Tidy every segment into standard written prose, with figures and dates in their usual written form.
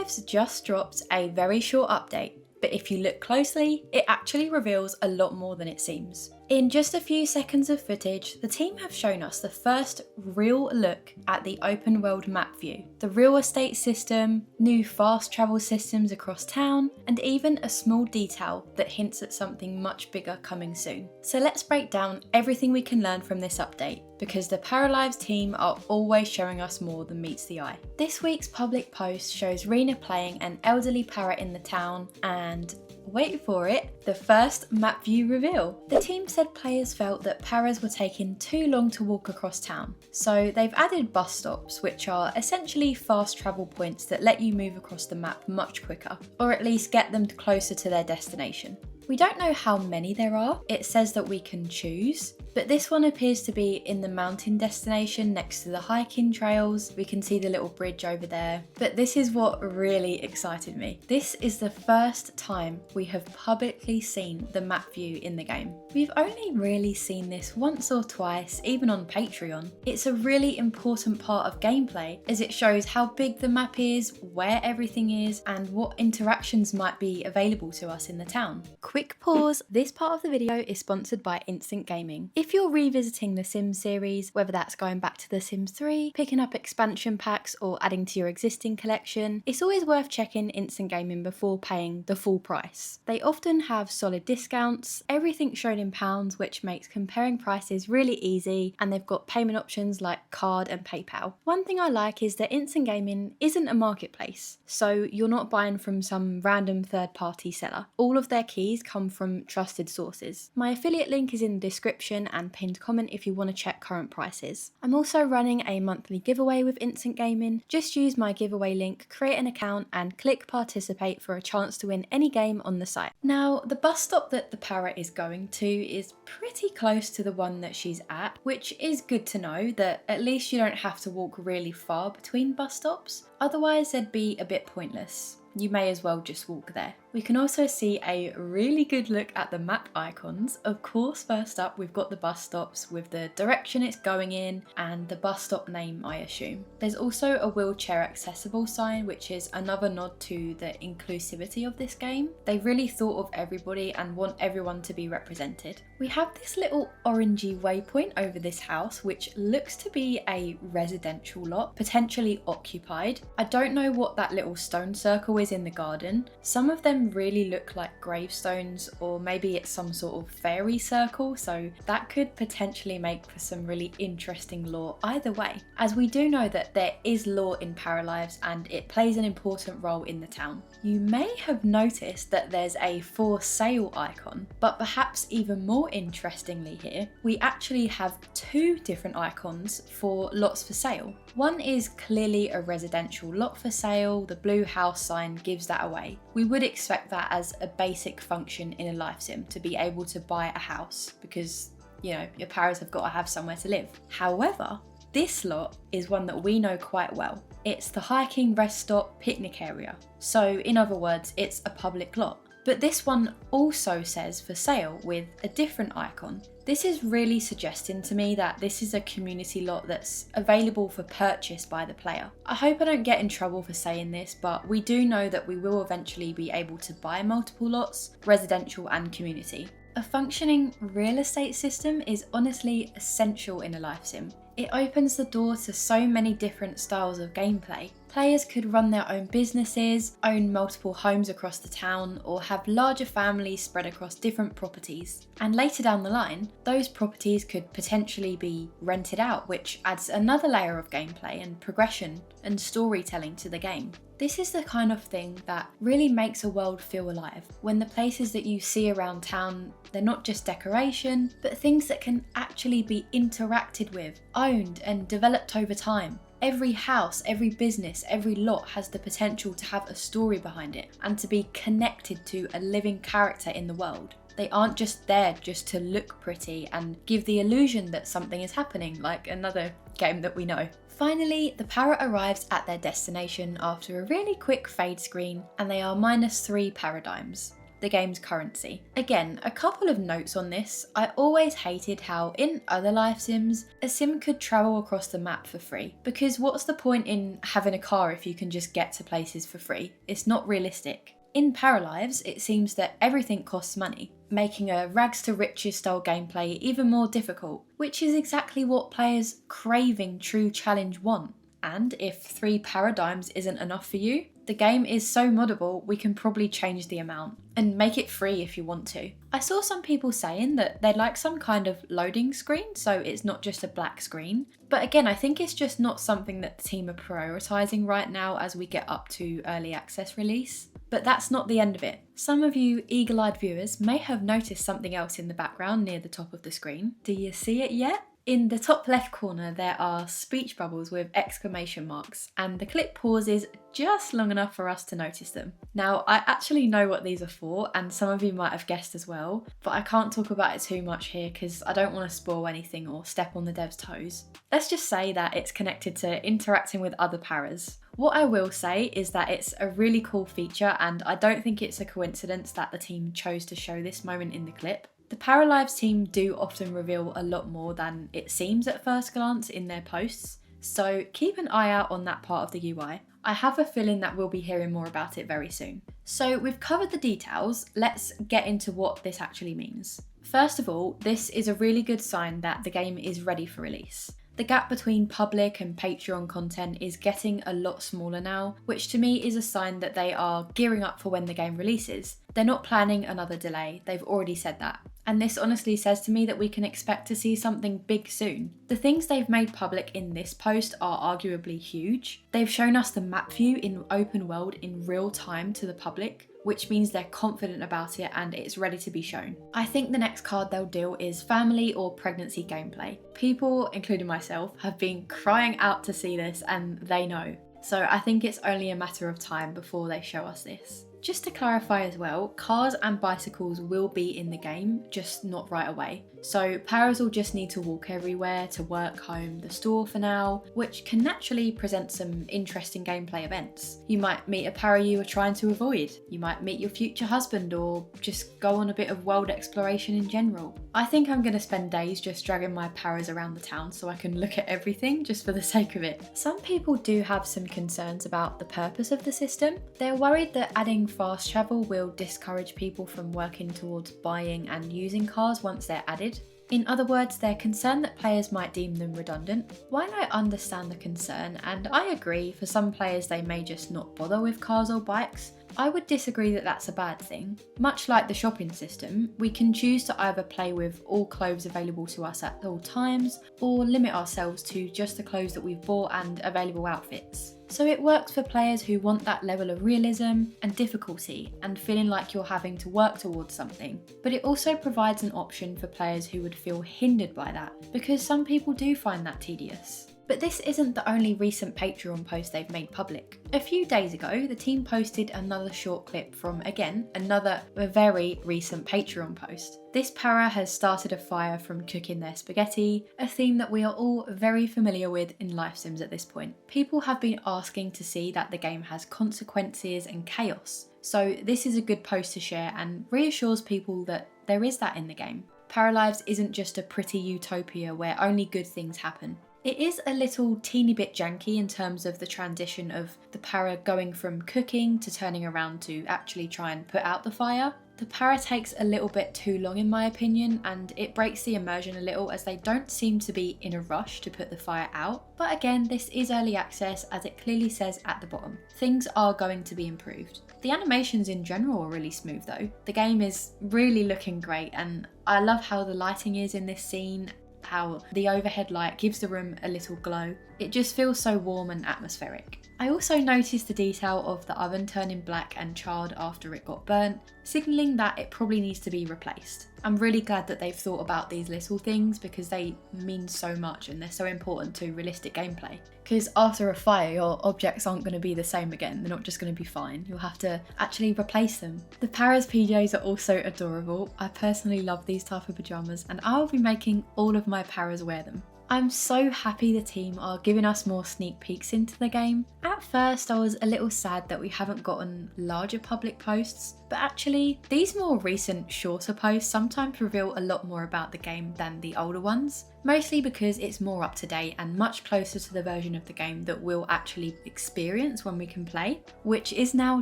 Paralives just dropped a very short update, but if you look closely, it actually reveals a lot more than it seems. In just a few seconds of footage, the team have shown us the first real look at the open world map view, the real estate system, new fast travel systems across town, and even a small detail that hints at something much bigger coming soon. So let's break down everything we can learn from this update, because the Paralives team are always showing us more than meets the eye. This week's public post shows Rena playing an elderly parrot in the town and, wait for it, the first map view reveal. The team said players felt that paras were taking too long to walk across town, so they've added bus stops, which are essentially fast travel points that let you move across the map much quicker, or at least get them closer to their destination. We don't know how many there are, it says that we can choose, but this one appears to be in the mountain destination next to the hiking trails. We can see the little bridge over there, but this is what really excited me. This is the first time we have publicly seen the map view in the game. We've only really seen this once or twice, even on Patreon. It's a really important part of gameplay as it shows how big the map is, where everything is, and what interactions might be available to us in the town. Quick pause, this part of the video is sponsored by Instant Gaming. If you're revisiting the Sims series, whether that's going back to The Sims 3, picking up expansion packs, or adding to your existing collection, it's always worth checking Instant Gaming before paying the full price. They often have solid discounts, everything shown in pounds, which makes comparing prices really easy, and they've got payment options like card and PayPal. One thing I like is that Instant Gaming isn't a marketplace, so you're not buying from some random third-party seller. All of their keys come from trusted sources. My affiliate link is in the description and pinned comment if you want to check current prices. I'm also running a monthly giveaway with Instant Gaming. Just use my giveaway link, create an account, and click participate for a chance to win any game on the site. Now, the bus stop that the parrot is going to is pretty close to the one that she's at, which is good to know that at least you don't have to walk really far between bus stops, otherwise they'd be a bit pointless. You may as well just walk there. We can also see a really good look at the map icons. Of course, first up we've got the bus stops with the direction it's going in and the bus stop name, I assume. There's also a wheelchair accessible sign, which is another nod to the inclusivity of this game. They've really thought of everybody and want everyone to be represented. We have this little orangey waypoint over this house, which looks to be a residential lot, potentially occupied. I don't know what that little stone circle is in the garden. Some of them really look like gravestones, or maybe it's some sort of fairy circle, so that could potentially make for some really interesting lore either way, as we do know that there is lore in Paralives and it plays an important role in the town. You may have noticed that there's a for sale icon, but perhaps even more interestingly here, we actually have two different icons for lots for sale. One is clearly a residential lot for sale, the blue house sign gives that away. We would expect that as a basic function in a life sim, to be able to buy a house, because, you know, your parents have got to have somewhere to live. However, this lot is one that we know quite well. It's the hiking, rest stop, picnic area. So in other words, it's a public lot. But this one also says for sale with a different icon. This is really suggesting to me that this is a community lot that's available for purchase by the player. I hope I don't get in trouble for saying this, but we do know that we will eventually be able to buy multiple lots, residential and community. A functioning real estate system is honestly essential in a life sim. It opens the door to so many different styles of gameplay. Players could run their own businesses, own multiple homes across the town, or have larger families spread across different properties. And later down the line, those properties could potentially be rented out, which adds another layer of gameplay and progression and storytelling to the game. This is the kind of thing that really makes a world feel alive, when the places that you see around town, they're not just decoration, but things that can actually be interacted with, owned and developed over time. Every house, every business, every lot has the potential to have a story behind it and to be connected to a living character in the world. They aren't just there just to look pretty and give the illusion that something is happening, like another game that we know. Finally, the parrot arrives at their destination after a really quick fade screen, and they are -3 paradigms. the game's currency. Again, a couple of notes on this. I always hated how in other life sims, a sim could travel across the map for free, because what's the point in having a car if you can just get to places for free? It's not realistic. In Paralives, it seems that everything costs money, making a rags to riches style gameplay even more difficult, which is exactly what players craving true challenge want. And if 3 paradigms isn't enough for you, the game is so moddable we can probably change the amount and make it free if you want to. I saw some people saying that they'd like some kind of loading screen so it's not just a black screen. But again, I think it's just not something that the team are prioritising right now as we get up to early access release. But that's not the end of it. Some of you eagle-eyed viewers may have noticed something else in the background near the top of the screen. Do you see it yet? In the top left corner there are speech bubbles with exclamation marks, and the clip pauses just long enough for us to notice them. Now, I actually know what these are for, and some of you might have guessed as well, but I can't talk about it too much here because I don't want to spoil anything or step on the devs' toes. Let's just say that it's connected to interacting with other paras. What I will say is that it's a really cool feature, and I don't think it's a coincidence that the team chose to show this moment in the clip. The Paralives team do often reveal a lot more than it seems at first glance in their posts, so keep an eye out on that part of the UI. I have a feeling that we'll be hearing more about it very soon. So we've covered the details, let's get into what this actually means. First of all, this is a really good sign that the game is ready for release. The gap between public and Patreon content is getting a lot smaller now, which to me is a sign that they are gearing up for when the game releases. They're not planning another delay, they've already said that. And this honestly says to me that we can expect to see something big soon. The things they've made public in this post are arguably huge. They've shown us the map view in open world in real time to the public, which means they're confident about it and it's ready to be shown. I think the next card they'll deal is family or pregnancy gameplay. People, including myself, have been crying out to see this and they know. So I think it's only a matter of time before they show us this. Just to clarify as well, cars and bicycles will be in the game, just not right away. So paras will just need to walk everywhere, to work, home, the store for now, which can naturally present some interesting gameplay events. You might meet a para you are trying to avoid, you might meet your future husband, or just go on a bit of world exploration in general. I think I'm going to spend days just dragging my paras around the town so I can look at everything just for the sake of it. Some people do have some concerns about the purpose of the system. They're worried that adding fast travel will discourage people from working towards buying and using cars once they're added. In other words, they're concerned that players might deem them redundant. While I understand the concern, and I agree for some players they may just not bother with cars or bikes, I would disagree that that's a bad thing. Much like the shopping system, we can choose to either play with all clothes available to us at all times, or limit ourselves to just the clothes that we've bought and available outfits. So it works for players who want that level of realism and difficulty and feeling like you're having to work towards something. But it also provides an option for players who would feel hindered by that, because some people do find that tedious. But this isn't the only recent Patreon post they've made public. A few days ago, the team posted another short clip from, again, another very recent Patreon post. This para has started a fire from cooking their spaghetti, a theme that we are all very familiar with in life sims at this point. People have been asking to see that the game has consequences and chaos, so this is a good post to share and reassures people that there is that in the game. Paralives isn't just a pretty utopia where only good things happen. It is a little teeny bit janky in terms of the transition of the para going from cooking to turning around to actually try and put out the fire. The para takes a little bit too long in my opinion, and it breaks the immersion a little as they don't seem to be in a rush to put the fire out. But again, this is early access as it clearly says at the bottom. Things are going to be improved. The animations in general are really smooth though. The game is really looking great and I love how the lighting is in this scene, how the overhead light gives the room a little glow. It just feels so warm and atmospheric. I also noticed the detail of the oven turning black and charred after it got burnt, signalling that it probably needs to be replaced. I'm really glad that they've thought about these little things because they mean so much and they're so important to realistic gameplay. Because after a fire, your objects aren't going to be the same again, they're not just going to be fine, you'll have to actually replace them. The Para's PJs are also adorable. I personally love these type of pyjamas and I will be making all of my Paras wear them. I'm so happy the team are giving us more sneak peeks into the game. At first I was a little sad that we haven't gotten larger public posts, but actually these more recent shorter posts sometimes reveal a lot more about the game than the older ones, mostly because it's more up to date and much closer to the version of the game that we'll actually experience when we can play, which is now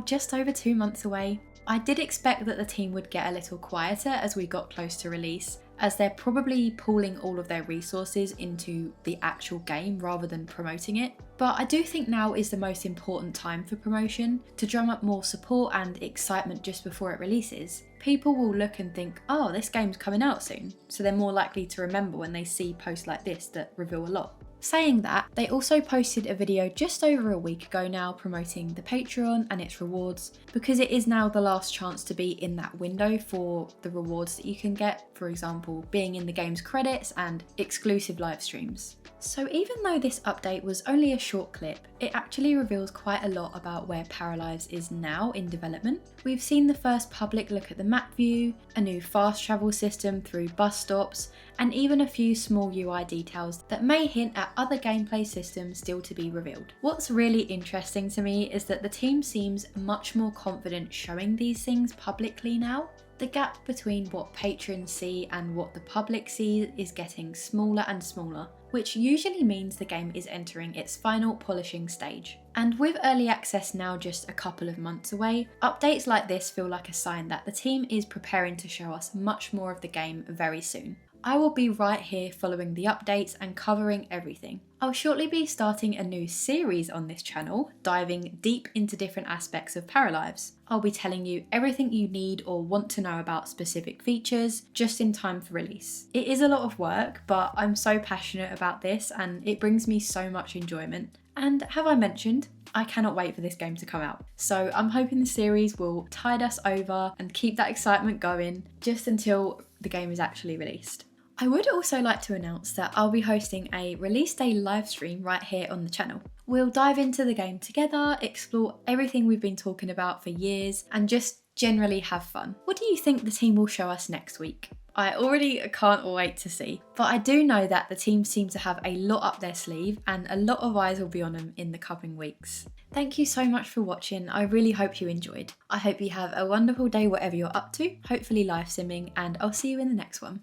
just over 2 months away. I did expect that the team would get a little quieter as we got close to release, as they're probably pooling all of their resources into the actual game rather than promoting it. But I do think now is the most important time for promotion, to drum up more support and excitement just before it releases. People will look and think, oh, this game's coming out soon, so they're more likely to remember when they see posts like this that reveal a lot. Saying that, they also posted a video just over a week ago now promoting the Patreon and its rewards, because it is now the last chance to be in that window for the rewards that you can get, for example, being in the game's credits and exclusive live streams. So even though this update was only a short clip, it actually reveals quite a lot about where Paralives is now in development. We've seen the first public look at the map view, a new fast travel system through bus stops, and even a few small UI details that may hint at other gameplay systems still to be revealed. What's really interesting to me is that the team seems much more confident showing these things publicly now. The gap between what patrons see and what the public sees is getting smaller and smaller, which usually means the game is entering its final polishing stage. And with early access now just a couple of months away, updates like this feel like a sign that the team is preparing to show us much more of the game very soon. I will be right here following the updates and covering everything. I'll shortly be starting a new series on this channel, diving deep into different aspects of Paralives. I'll be telling you everything you need or want to know about specific features, just in time for release. It is a lot of work, but I'm so passionate about this and it brings me so much enjoyment. And have I mentioned, I cannot wait for this game to come out. So I'm hoping the series will tide us over and keep that excitement going just until the game is actually released. I would also like to announce that I'll be hosting a release day live stream right here on the channel. We'll dive into the game together, explore everything we've been talking about for years, and just generally have fun. What do you think the team will show us next week? I already can't wait to see, but I do know that the team seem to have a lot up their sleeve and a lot of eyes will be on them in the coming weeks. Thank you so much for watching. I really hope you enjoyed. I hope you have a wonderful day whatever you're up to, hopefully live simming, and I'll see you in the next one.